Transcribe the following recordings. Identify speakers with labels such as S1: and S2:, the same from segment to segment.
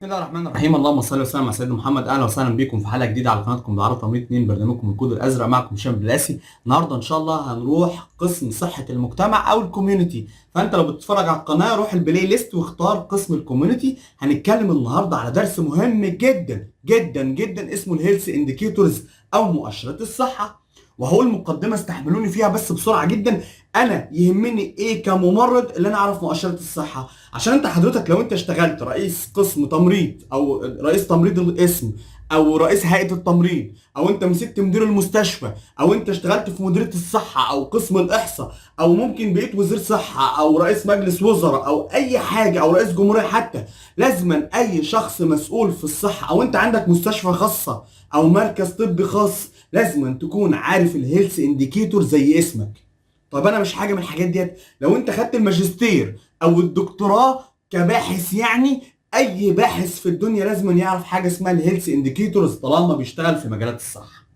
S1: بسم الله الرحمن الرحيم. اللهم صل وسلم على سيدنا محمد. اهلا وسهلا بكم في حلقه جديده على قناتكم العرب تمريض 2 برنامجكم الكود الازرق. معكم هشام بلاسي. النهارده ان شاء الله هنروح قسم صحه المجتمع او الكوميونتي. فانت لو بتتفرج على القناه روح البلاي ليست واختار قسم الكوميونتي. هنتكلم النهارده على درس مهم جدا جدا جدا اسمه الهيلث انديكيتورز او مؤشرات الصحه. وهو المقدمه استحملوني فيها بس بسرعه جدا. انا يهمني ايه كممرض اللي انا اعرف مؤشرات الصحه، عشان انت حضرتك لو انت اشتغلت رئيس قسم تمريض او رئيس تمريض القسم او رئيس هيئه التمريض او انت مسكت مدير المستشفى او انت اشتغلت في مديريه الصحه او قسم الاحصاء او ممكن بقيت وزير صحه او رئيس مجلس وزراء او اي حاجه او رئيس جمهوريه حتى، لازما اي شخص مسؤول في الصحه او انت عندك مستشفى خاصه او مركز طبي خاص لازما تكون عارف الهيلث انديكيتور زي اسمك. طب انا مش حاجه من الحاجات ديت. لو انت خدت الماجستير او الدكتوراه كباحث، يعني اي باحث في الدنيا لازم يعرف حاجه اسمها الهيلث انديكيتورز طالما بيشتغل في مجالات الصحه.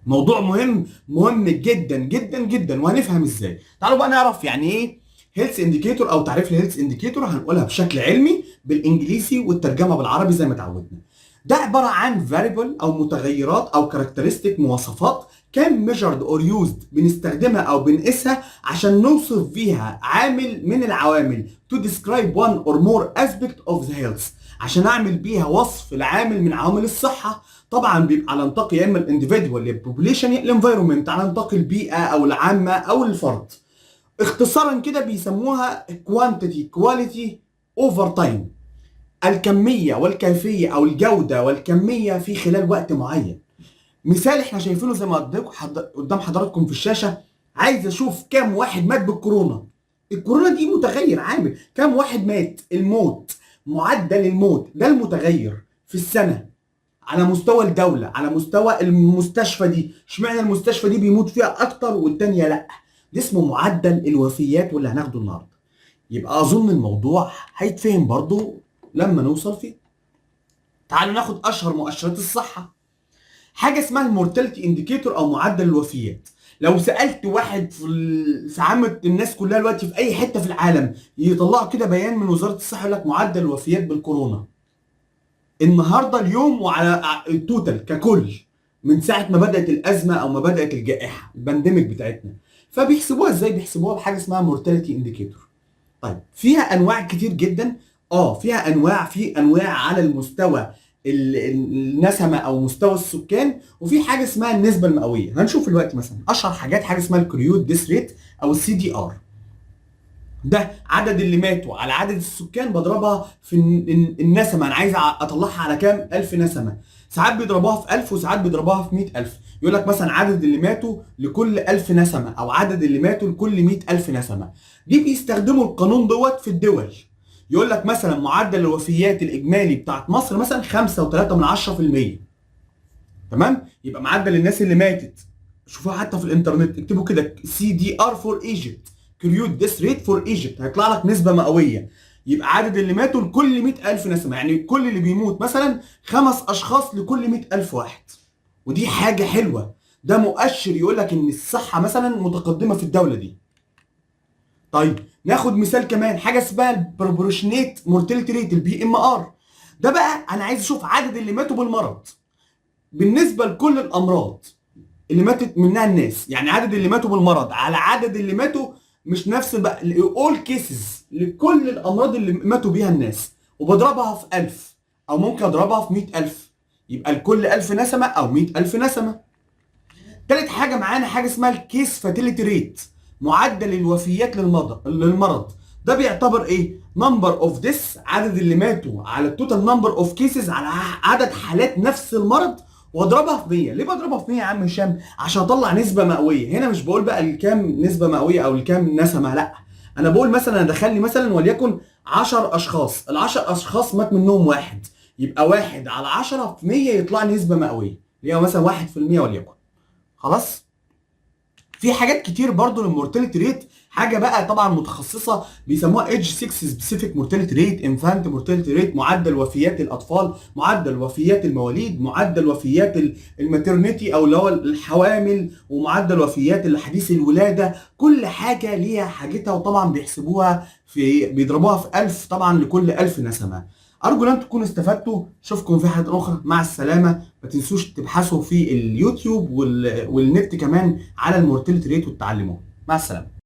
S1: موضوع مهم مهم جدا جدا جدا، وهنفهم ازاي. تعالوا بقى نعرف يعني ايه هيلث انديكيتور او تعريف الهيلث انديكيتور. هنقولها بشكل علمي بالانجليزي والترجمه بالعربي زي ما اتعودنا. ده عباره عن variable او متغيرات او characteristic مواصفات كان measured or used بنستخدمها او بنقيسها عشان نوصف بيها عامل من العوامل to describe one or more aspect of the health، عشان اعمل بيها وصف العامل من عوامل الصحه. طبعا بيبقى على نطاق يا اما الانديفيدوال يا البوبوليشن يا الانفايرمنت، على نطاق البيئه او العامه او الفرد. اختصارا كده بيسموها كوانتيتي كواليتي اوفر تايم، الكميه والكيفيه او الجوده والكميه في خلال وقت معين. مثال احنا شايفينه زي ما قدام حضراتكم في الشاشه. عايز اشوف كام واحد مات بالكورونا. الكورونا دي متغير عامل، كام واحد مات، الموت، معدل الموت ده المتغير في السنه على مستوى الدولة، على مستوى المستشفى دي. اشمعنى المستشفى دي بيموت فيها اكتر والتانية لا؟ ده اسمه معدل الوفيات واللي هناخده النهارده. يبقى اظن الموضوع هيتفهم برضو لما نوصل فيه. تعالوا ناخد اشهر مؤشرات الصحة. حاجة اسمها المورتاليتي انديكيتور او معدل الوفيات. لو سألت واحد في عامة الناس كلها دلوقتي في اي حتة في العالم يطلعوا كده بيان من وزارة الصحة يقول لك معدل الوفيات بالكورونا النهارده اليوم وعلى التوتال ككل من ساعه ما بدات الازمه او ما بدات الجائحه البانديميك بتاعتنا. فبيحسبوها ازاي؟ بيحسبوها بحاجه اسمها مورتاليتي انديكيتور. طيب فيها انواع كتير جدا. فيها انواع، في انواع على المستوى النسمه او مستوى السكان، وفي حاجه اسمها النسبه المئويه. هنشوف دلوقتي مثلا اشهر حاجات، حاجه اسمها الكريود ديس ريت او السي دي ار. ده عدد اللي ماتوا على عدد السكان بضربها في النسمة. انا عايز اطلعها على كام الف نسمة. ساعات بيضربوها في 1000 وساعات بيضربوها في 100,000. يقول لك مثلا عدد اللي ماتوا لكل 1000 نسمة او عدد اللي ماتوا لكل 100,000 نسمة. دي بيستخدموا القانون دوت في الدول. يقول لك مثلا معدل الوفيات الاجمالي بتاعت مصر مثلا 5.3%. تمام؟ يبقى معدل الناس اللي ماتت، شوفوها حتى في الانترنت، اكتبوا كده سي دي ار فور ايجيبت، كريود ديس ريت فور ايجيبت، هيطلع لك نسبه مئويه. يبقى عدد اللي ماتوا لكل 100,000 نسمه، يعني كل اللي بيموت مثلا 5 اشخاص لكل 100,000 واحد. ودي حاجه حلوه، ده مؤشر يقول لك ان الصحه مثلا متقدمه في الدوله دي. طيب ناخد مثال كمان، حاجه اسمها البروبورشنيت مورتاليتي ريت البي ام ار. ده بقى انا عايز اشوف عدد اللي ماتوا بالمرض بالنسبه لكل الامراض اللي ماتت منها الناس. يعني عدد اللي ماتوا بالمرض على عدد اللي ماتوا، مش نفس بقى اول كيسز لكل الامراض اللي ماتوا بيها الناس، وبضربها في 1000 او ممكن اضربها في 100,000. يبقى لكل 1000 نسمه او 100,000 نسمه. تالت حاجه معانا حاجه اسمها الكيس فاتيليتي ريت، معدل الوفيات للمرض. ده بيعتبر ايه؟ نمبر اوف ديس، عدد اللي ماتوا على التوتال نمبر اوف كيسز، على عدد حالات نفس المرض، واضربها في 100. ليه بضربها في 100 يا عم هشام؟ عشان اطلع نسبه مئويه. هنا مش بقول بقى الكام نسبه مئويه او الكام نسمه، لا، انا بقول مثلا ادخل لي مثلا وليكن 10 اشخاص، ال 10 اشخاص مات منهم واحد، يبقى واحد على 10 في 100 يطلع لي نسبه مئويه اللي هي مثلا 1% وليكن. خلاص. في حاجات كتير برضو للمورتاليتي ريت، حاجه بقى طبعا متخصصه بيسموها ايدج 6 سبيسيفيك مورتاليتي ريت، انفانت مورتاليتي ريت، معدل وفيات الاطفال، معدل وفيات المواليد، معدل وفيات الماترنتي او اللي هو الحوامل، ومعدل وفيات الحديث الولاده. كل حاجه ليها حاجتها، وطبعا بيحسبوها في بيضربوها في 1000 طبعا لكل 1000 نسمه. ارجو ان انتم تكونوا استفدتوا، اشوفكم في حلقه اخرى، مع السلامه. ما تنسوش تبحثوا في اليوتيوب والنت كمان على المورتاليتي ريت وتتعلموه. مع السلامه.